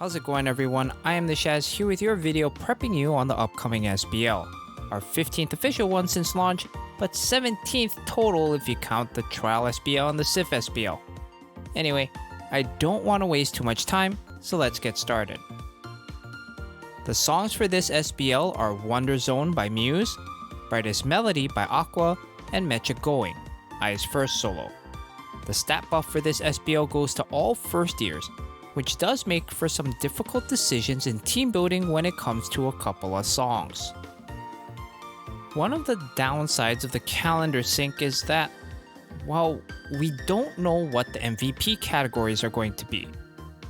How's it going, everyone? I am the Shaz here with your video prepping you on the upcoming SBL. Our 15th official one since launch, but 17th total if you count the trial SBL and the SIF SBL. Anyway, I don't want to waste too much time, so let's get started. The songs for this SBL are Wonder Zone by Muse, Brightest Melody by Aqua, and Mechagoing Eyes first solo. The stat buff for this SBL goes to all first years, which does make for some difficult decisions in team building when it comes to a couple of songs. One of the downsides of the calendar sync is that, well, we don't know what the MVP categories are going to be.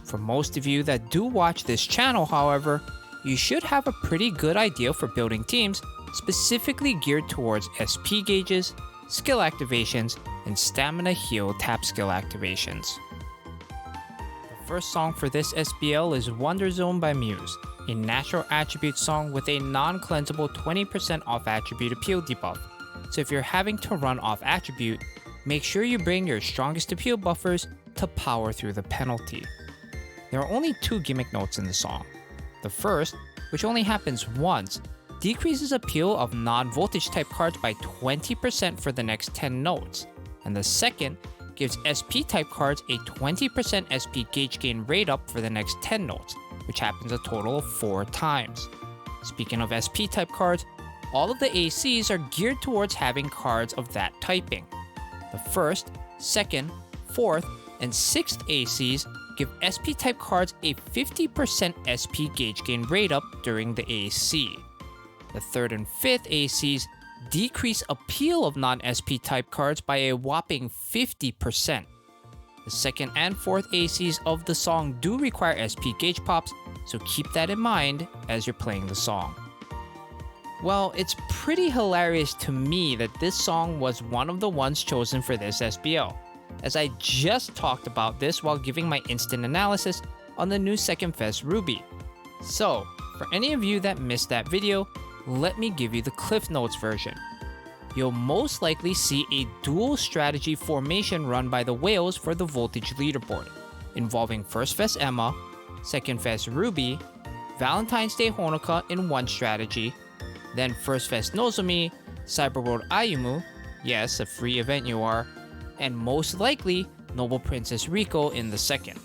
For most of you that do watch this channel, however, you should have a pretty good idea for building teams specifically geared towards SP gauges, skill activations, and stamina heal tap skill activations. The first song for this SBL is Wonder Zone by Muse, a natural attribute song with a non-cleansable 20% off attribute appeal debuff. So if you're having to run off attribute, make sure you bring your strongest appeal buffers to power through the penalty. There are only two gimmick notes in the song. The first, which only happens once, decreases appeal of non-voltage type cards by 20% for the next 10 notes, and the second gives SP type cards a 20% SP gauge gain rate up for the next 10 notes, which happens a total of 4 times. Speaking of SP type cards, all of the ACs are geared towards having cards of that typing. The first, second, fourth, and 6th ACs give SP type cards a 50% SP gauge gain rate up during the AC. The 3rd and 5th ACs decrease appeal of non-SP type cards by a whopping 50%. The 2nd and 4th ACs of the song do require SP gauge pops, so keep that in mind as you're playing the song. Well, it's pretty hilarious to me that this song was one of the ones chosen for this SBL, as I just talked about this while giving my instant analysis on the new Second Fest Ruby. So, for any of you that missed that video, let me give you the Cliff Notes version. You'll most likely see a dual strategy formation run by the whales for the voltage leaderboard, involving First Fest Emma, Second Fest Ruby, Valentine's Day Honoka in one strategy, then First Fest Nozomi, Cyberworld Ayumu, yes, a free event you are, and most likely Noble Princess Riko in the second.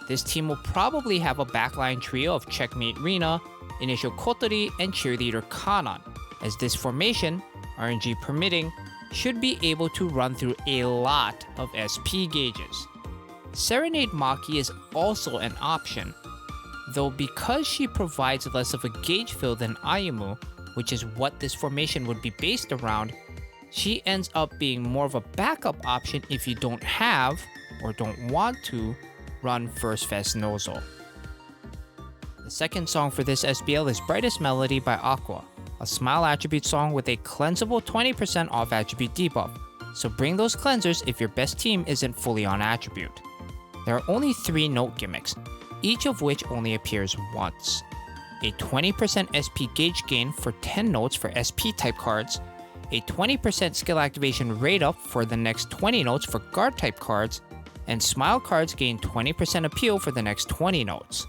This team will probably have a backline trio of Checkmate Rina, Initial Kotori, and Cheerleader Kanan, as this formation, RNG permitting, should be able to run through a lot of SP gauges. Serenade Maki is also an option, though because she provides less of a gauge fill than Ayumu, which is what this formation would be based around, she ends up being more of a backup option if you don't have, or don't want to, run First Fest Nozo. The second song for this SBL is Brightest Melody by Aqua, a smile attribute song with a cleansable 20% off attribute debuff, so bring those cleansers if your best team isn't fully on attribute. There are only 3 note gimmicks, each of which only appears once. A 20% SP gauge gain for 10 notes for SP type cards, a 20% skill activation rate up for the next 20 notes for guard type cards, and smile cards gain 20% appeal for the next 20 notes.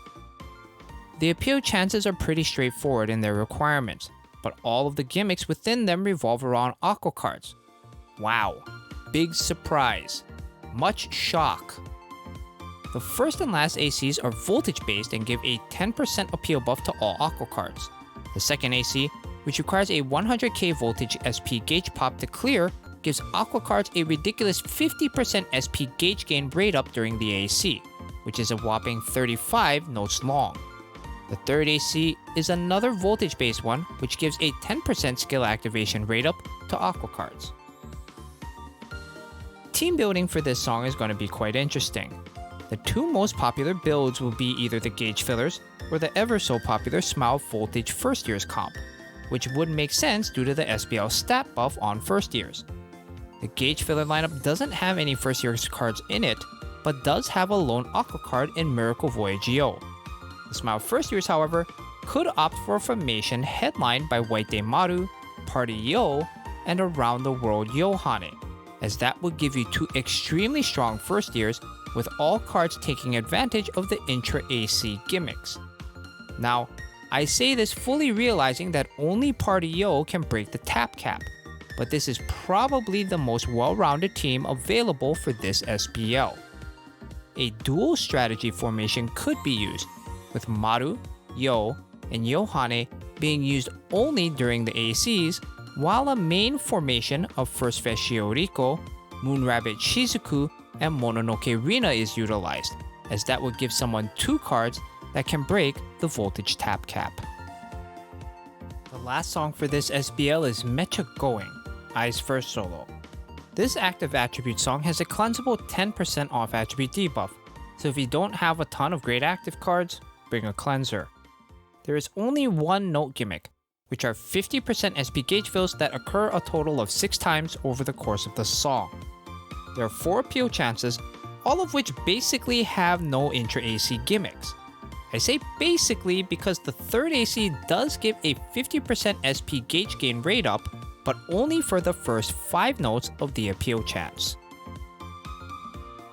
The appeal chances are pretty straightforward in their requirements, but all of the gimmicks within them revolve around Aqua cards. Wow, big surprise, much shock. The first and last ACs are voltage based and give a 10% appeal buff to all Aqua cards. The second AC, which requires a 100k voltage SP gauge pop to clear, gives Aqua cards a ridiculous 50% SP gauge gain rate up during the AC, which is a whopping 35 notes long. The third AC is another voltage based one, which gives a 10% skill activation rate up to Aqua cards. Team building for this song is going to be quite interesting. The 2 most popular builds will be either the gauge fillers or the ever so popular Smile Voltage first years comp, which would make sense due to the SBL stat buff on first years. The gauge filler lineup doesn't have any first years cards in it, but does have a lone Aqua card in Miracle Voyage Yo. The Smile first years, however, could opt for a formation headlined by White Day Maru, Party Yo, and Around the World Yohane, as that would give you 2 extremely strong first years with all cards taking advantage of the intra-AC gimmicks. Now, I say this fully realizing that only Party Yo can break the tap cap, but this is probably the most well-rounded team available for this SBL. A dual strategy formation could be used, with Maru, Yo, and Yohane being used only during the ACs, while a main formation of First Fest Shioriko, Moonrabbit Shizuku, and Mononoke Rina is utilized, as that would give someone 2 cards that can break the voltage tap cap. The last song for this SBL is Mechagoing Eyes first solo. This active attribute song has a cleansable 10% off attribute debuff, so if you don't have a ton of great active cards, bring a cleanser. There is only one note gimmick, which are 50% SP gauge fills that occur a total of 6 times over the course of the song. There are 4 appeal chances, all of which basically have no intra-AC gimmicks. I say basically because the third AC does give a 50% SP gauge gain rate up, but only for the first 5 notes of the appeal chance.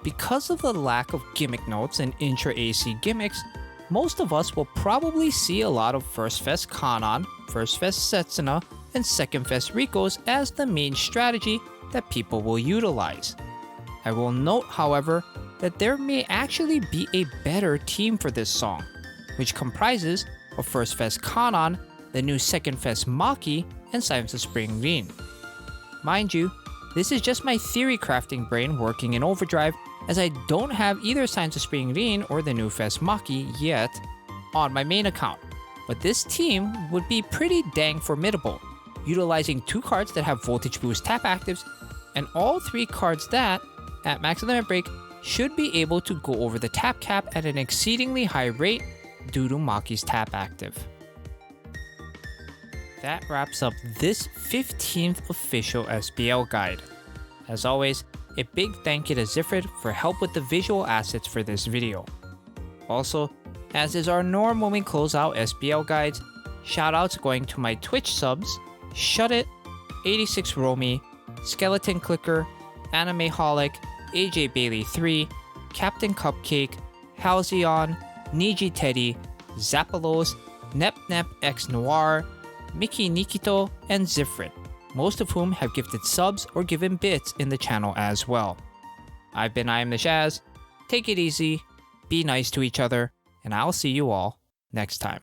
Because of the lack of gimmick notes and intra-AC gimmicks, most of us will probably see a lot of First Fest Kanon, First Fest Setsuna, and Second Fest Rikos as the main strategy that people will utilize. I will note, however, that there may actually be a better team for this song, which comprises of First Fest Kanon, the new Second Fest Maki, and Signs of Spring Rin. Mind you, this is just my theory crafting brain working in overdrive, as I don't have either Signs of Spring Rin or the new Fest Maki yet on my main account, but this team would be pretty dang formidable, utilizing 2 cards that have voltage boost tap actives, and all 3 cards that, at max limit break, should be able to go over the tap cap at an exceedingly high rate due to Maki's tap active. That wraps up this 15th official SBL guide. As always, a big thank you to Xifrid for help with the visual assets for this video. Also, as is our norm when we close out SBL guides, shoutouts going to my Twitch subs, Shut-It, 86 Romy, Skeleton Clicker, Animeholic, AJ Bailey 3, Captain Cupcake, Halcyon, Niji Teddy, Zappalos, Nep Nep X Noir, Mickey Nikito, and Xifrid, most of whom have gifted subs or given bits in the channel as well. I've been I Am the Shaz, take it easy, be nice to each other, and I'll see you all next time.